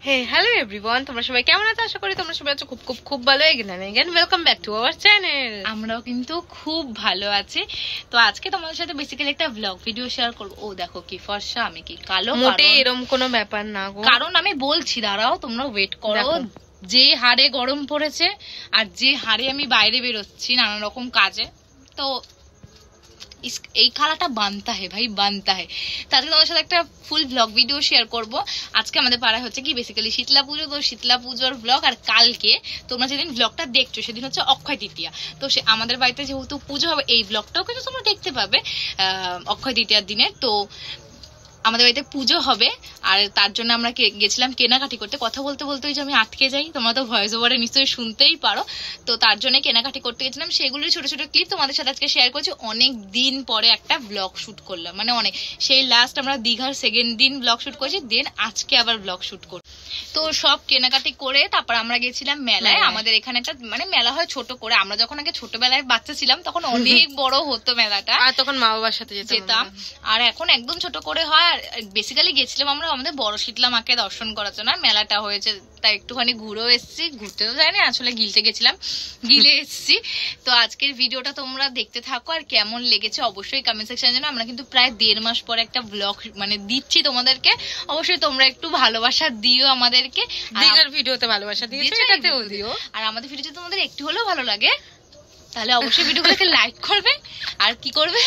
হে hello everyone, তোমরা সবাই কেমন আছো? আশা করি তোমরা সবাই আছো খুব খুব খুব ভালো। Again welcome back to our channel. আমরাও কিন্তু খুব ভালো আছি। তো আজকে তোমাদের সাথে বেসিক্যালি একটা ব্লগ ভিডিও শেয়ার করব। ও দেখো কি ফর্সা, আমি কি কালো। মোটে এরকম কোনো ব্যাপার না গো, কারণ আমি বলছি, দাঁড়াও তোমরা ওয়েট করো। যে হারে গরম পড়েছে আর যে হারে আমি বাইরে বেরোচ্ছি নানা রকম কাজে, তো এই খালাটা বানতা হে ভাই, বানতা হে। তাহলে তোমাদের সাথে একটা ফুল ব্লগ ভিডিও শেয়ার করব। আজকে আমাদের পাড়ায় হচ্ছে কি বেসিক্যালি শীতলা পুজো, তো শীতলা পুজোর ব্লগ। আর কালকে তোমরা যেদিন ব্লগটা দেখছো সেদিন হচ্ছে অক্ষয় তৃতীয়া। তো সে আমাদের বাড়িতে যেহেতু পুজো হবে, এই ব্লগটাও কিন্তু তোমরা দেখতে পাবে অক্ষয় তৃতীয়ার দিনে। তো আমাদের বাড়িতে পুজো হবে আর তার জন্য আমরা গেছিলাম কেনাকাটি করতে। কথা বলতে বলতে ওই যে আমি আটকে যাই, তোমরা তো ভয়েস ওভারে নিশ্চয়ই শুনতেই পারো। তো তার জন্য কেনাকাটি করতে গেছিলাম, সেগুলোর ছোট ছোট ক্লিপ তোমাদের সাথে আজকে শেয়ার করছি। অনেক দিন পরে একটা ব্লগ শুট করলাম, মানে অনেক, সেই লাস্ট আমরা দীঘার সেকেন্ড দিন ব্লগ শুট করেছি, দেন আজকে আবার ব্লগ শুট করি। তো সব কেনাকাটি করে তারপর আমরা গেছিলাম মেলায়। আমাদের এখানে একটা মানে মেলা হয় ছোট করে। আমরা যখন আগে ছোটবেলায় বাচ্চা ছিলাম তখন অনেক বড় হতো মেলাটা, আর তখন মা বাবার সাথে যেতাম। আর এখন একদম ছোট করে হয়। আর বেসিক্যালি গেছিলাম আমরা আমাদের বড় শীতলা মাকে দর্শন করার জন্য। মেলাটা হয়েছে তাই একটুখানি ঘুরেও এসেছি, ঘুরতে তো যাইনি আসলে, গিলতে গেছিলাম, গিলে এসেছি। তো আজকের ভিডিওটা তোমরা দেখতে থাকো, আর কেমন লেগেছে অবশ্যই কমেন্ট সেকশনে জানাও। আমরা কিন্তু প্রায় 1.5 মাস পরে একটা ব্লগ মানে দিচ্ছি তোমাদেরকে, অবশ্যই তোমরা একটু ভালোবাসা দিও আমাদেরকে। দীঘার ভিডিওতে ভালোবাসা দিয়েছো, এটাতেও দিও। আর আমাদের ভিডিও যদি তোমাদের একটু হলেও ভালো লাগে তাহলে অবশ্যই ভিডিওগুলোকে লাইক করবে, আর কি করবে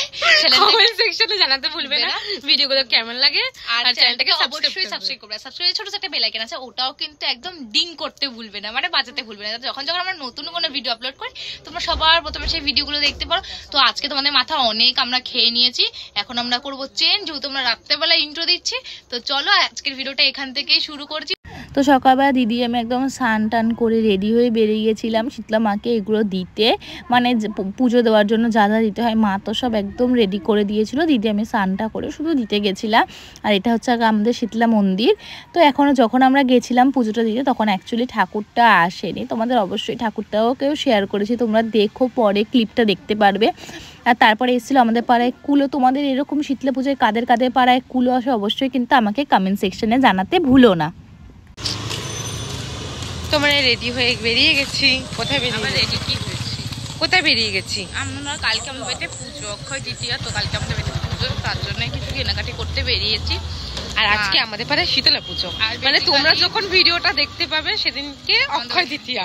কমেন্ট সেকশনে জানাতে ভুলবে না ভিডিওগুলো কেমন লাগে, আর চ্যানেলটাকে অবশ্যই সাবস্ক্রাইব করবে। সাবস্ক্রাইব ছোট একটা বেল আইকন আছে, ওটাও কিন্তু একদম ডিং করতে ভুলবে না, মানে বাজাতে ভুলবে না, যখন যখন আমরা নতুন কোনো ভিডিও আপলোড করি তোমরা সবার প্রথমে সেই ভিডিওগুলো দেখতে পারো। তো আজকে তোমাদের মাথা অনেক আমরা খেয়ে নিয়েছি, এখন আমরা করবো চেঞ্জ, যেহেতু আমরা রাত্রেবেলা ইন্ট্রো দিচ্ছি। তো চলো আজকের ভিডিওটা এখান থেকেই শুরু করছি। তো সকালবেলা দিদি আমি একদম স্নান টান করে রেডি হয়ে বেরিয়ে গেছিলাম শীতলা মাকে এগুলো দিতে, মানে পুজো দেওয়ার জন্য যা যা দিতে হয় মা তো সব একদম রেডি করে দিয়েছিল। দিদি আমি স্নানটা করে শুধু দিতে গেছিলাম। আর এটা হচ্ছে আমাদের শীতলা মন্দির। তো এখনও যখন আমরা গেছিলাম পুজোটা দিতে তখন অ্যাকচুয়ালি ঠাকুরটা আসেনি, তোমাদের অবশ্যই ঠাকুরটাও কেউ শেয়ার করেছি, তোমরা দেখো পরে ক্লিপটা দেখতে পারবে। আর তারপরে এসেছিলো আমাদের পাড়ায় কুলো। তোমাদের এরকম শীতলা পুজোয় কাদের কাদের পাড়ায় কুলো আসে অবশ্যই কিন্তু আমাকে কমেন্ট সেকশনে জানাতে ভুলো না। তোমরা রেডি হয়ে বেরিয়ে গেছি। কোথায় বেরিয়ে রেডি কি হয়েছি, কোথায় বেরিয়ে গেছি আমরা? কালকে আমাদের বাড়িতে পুজো, অক্ষয় তৃতীয়া, তো কালকে আমাদের বাড়িতে পুজো, তার জন্য কিছু কেনাকাটি করতে বেরিয়েছি। আর আজকে আমাদের পাড়ায় শীতলা পুজো, মানে তোমরা যখন ভিডিওটা দেখতে পাবে সেদিনকে অক্ষয় তৃতীয়া।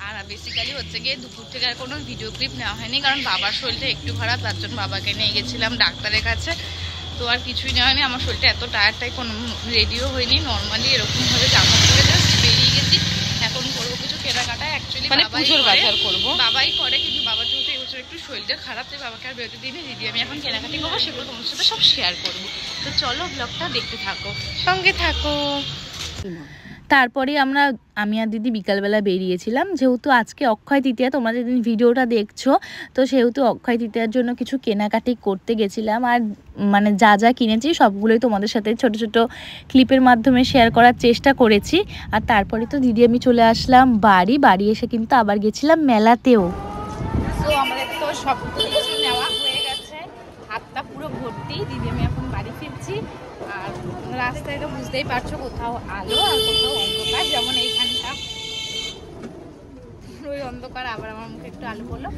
আর বেসিক্যালি হচ্ছে গিয়ে দুপুর থেকে আর কোনো ভিডিও ক্লিপ নেওয়া হয়নি, কারণ বাবার শরীরটা একটু খারাপ, তার জন্য বাবাকে নিয়ে গেছিলাম ডাক্তারের কাছে। তো আর কিছুই নেওয়া হয়নি, আমার শরীরটা এত টায়ারটাই কোনো রেডিও হয়নি, নর্মালি এরকমভাবে জামা পরে জাস্ট বেরিয়ে গেছি। এখন করবো কিছু কেনাকাটা, অ্যাকচুয়ালি মানে পুজোর বাজার করবো, বাবাই করে, কিন্তু বাবার যেহেতু এই বছর একটু শরীরটা খারাপ, তাই বাবাকে আর বেরোতে দিনে দিদি আমি এখন কেনাকাটি করবো, সেগুলো তোমার সাথে সব শেয়ার করবো। তো চলো ব্লগটা দেখতে থাকো, সঙ্গে থাকো। তারপরে আমি আর দিদি বিকালবেলা বেরিয়েছিলাম, যেহেতু আজকে অক্ষয় তৃতীয়া, তোমরা যেদিন ভিডিওটা দেখছো তো সেহেতু অক্ষয় তৃতীয়ার জন্য কিছু কেনাকাটি করতে গেছিলাম। আর মানে যা যা কিনেছি সবগুলোই তোমাদের সাথে ছোট ছোট ক্লিপের মাধ্যমে শেয়ার করার চেষ্টা করেছি। আর তারপরে তো দিদি আমি চলে আসলাম বাড়ি এসে কিন্তু আবার গেছিলাম মেলাতেও। তো আমাদের তো সব কিছু নেওয়া হয়ে গেছে, হাতটা পুরো ভর্তি। দিদি আমি এখন বাড়ি ফিরছি। আর রাস্তায় তো বুঝতেই পারছো, কোথাও আলো আর কোথাও অন্ধকার, যেমন এইখানটা ওই অন্ধকার, আবার আমার মুখে একটু আলো পড়লো।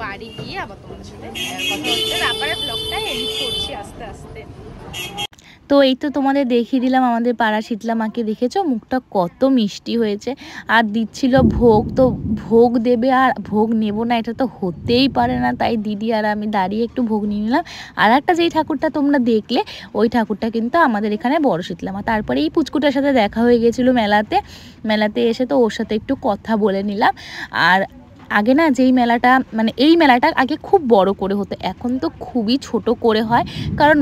বাড়ি গিয়ে আবার তোমাদের সাথে কথা হচ্ছে, তারপরে ব্লগটা এডিট করছি আস্তে আস্তে। তো এই তো তোমাদের দেখিয়ে দিলাম আমাদের পাড়া শীতলা মাকে, দেখেছো মুখটা কত মিষ্টি হয়েছে। আর দিচ্ছিল ভোগ, তো ভোগ দেবে আর ভোগ নেব না এটা তো হতেই পারে না, তাই দিদি আর আমি দাঁড়িয়ে একটু ভোগ নিয়ে নিলাম। আর একটা যেই ঠাকুরটা তোমরা দেখলে ওই ঠাকুরটা কিন্তু আমাদের এখানে বড় শীতলা মা। তারপরে এই পুচকুটার সাথে দেখা হয়ে গেছিলো মেলাতে এসে, তো ওর সাথে একটু কথা বলে নিলাম। আর আগে না যেই মেলাটা মানে এই মেলাটা আগে খুব বড় করে হতো, এখন তো খুবই ছোট করে হয়, কারণ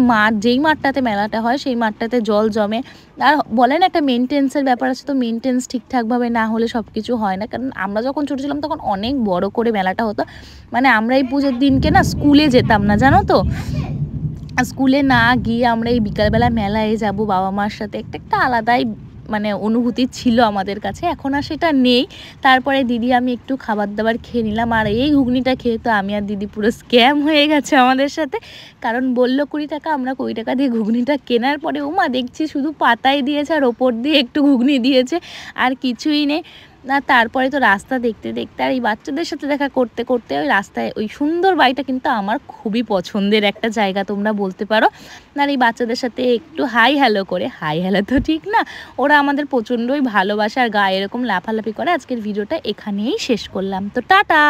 যেই মাঠটাতে মেলাটা হয় সেই মাঠটাতে জল জমে। আর বলেন একটা মেনটেন্সের ব্যাপার আছে, তো মেনটেন্স ঠিকঠাকভাবে না হলে সব কিছু হয় না। কারণ আমরা যখন ছোটো ছিলাম তখন অনেক বড় করে মেলাটা হতো, মানে আমরা এই পুজোর দিনকে না স্কুলে যেতাম না, জানো তো, স্কুলে না গিয়ে আমরা এই বিকালবেলা মেলায় যাব বাবা মার সাথে, একটা আলাদাই মানে অনুভূতি ছিল আমাদের কাছে, এখন আর সেটা নেই। তারপরে দিদি আমি একটু খাবার দাবার খেয়ে নিলাম, আর এই ঘুগনিটা খেয়ে তো আমি আর দিদি পুরো স্ক্যাম হয়ে গেছে আমাদের সাথে। কারণ বললো 20 টাকা, আমরা 20 টাকা দিয়ে ঘুগনিটা কেনার পরে ওমা দেখছি শুধু পাতাই দিয়েছে আর ওপর দিয়ে একটু ঘুগনি দিয়েছে, আর কিছুই নেই না। তারপরে তো রাস্তা দেখতে দেখতে আর এই বাচ্চাদের সাথে দেখা করতে করতে ওই রাস্তায় ওই সুন্দর বাড়িটা কিন্তু আমার খুবই পছন্দের একটা জায়গা তোমরা বলতে পারো। আর এই বাচ্চাদের সাথে একটু হাই হ্যালো করে, হাই হ্যালো তো ঠিক না, ওরা আমাদের প্রচণ্ডই ভালোবাসে আর গায়ে এরকম লাফালাফি করে। আজকের ভিডিওটা এখানেই শেষ করলাম, তো টাটা।